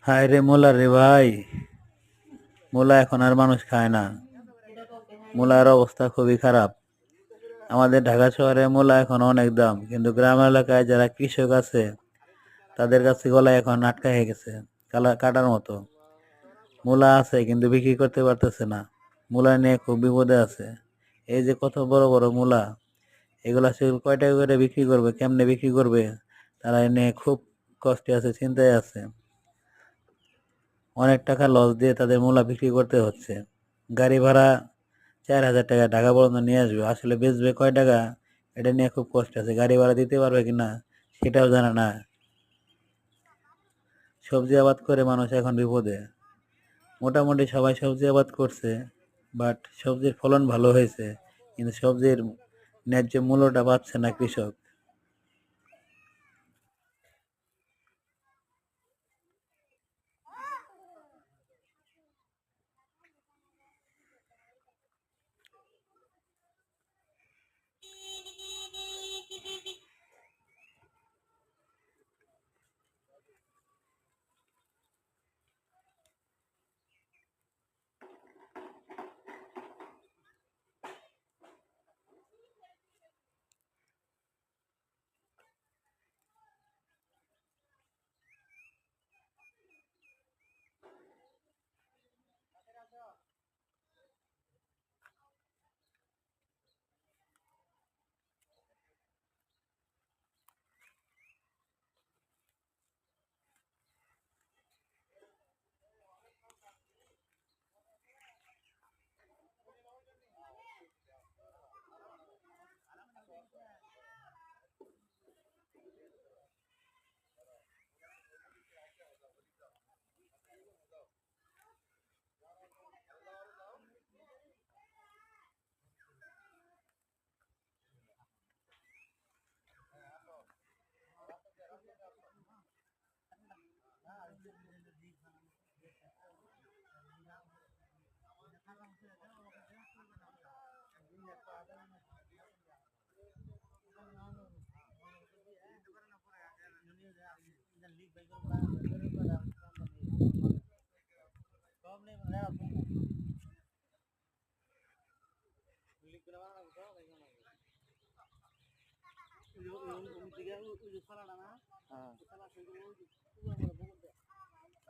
হায় রে মোলা রে ভাই, মোলা এখন আর মানুষ খায় না। মোলার অবস্থা খুবই খারাপ। আমাদের ঢাকা শহরে মোলা এখন অনেক দাম, কিন্তু গ্রাম এলাকায় যারা কৃষক আছে তাদের কাছে গলা এখন আটকা হয়ে গেছে কাটার মতো। মূলা আছে কিন্তু বিক্রি করতে পারতেছে না। মূলা নিয়ে খুব বিপদে আছে। এই যে কত বড় বড় মূলা, এগুলা সে কয় টাকা করে বিক্রি করবে, কেমনে বিক্রি করবে, তারা এ নিয়ে খুব কষ্টে আছে, চিন্তায় আছে। অনেক টাকা লস দিয়ে তাদের মূলা বিক্রি করতে হচ্ছে। গাড়ি ভাড়া 4,000 টাকা ঢাকা পর্যন্ত নিয়ে আসবে, আসলে বেচবে কয় টাকা এটা নিয়ে খুব কষ্ট আছে। গাড়ি ভাড়া দিতে পারবে কিনা সেটাও জানে না। সবজি আবাদ করে মানুষ এখন বিপদে। মোটামুটি সবাই সবজি আবাদ করছে, বাট সবজির ফলন ভালো হয়েছে, কিন্তু সবজির ন্যায্য মূল্যটা পাচ্ছে না কৃষক।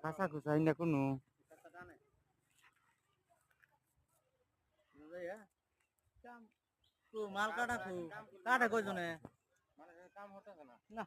কাঁচা কুচাই না কোনো মাল কাটা কাটা কয়জনে কাম হতে না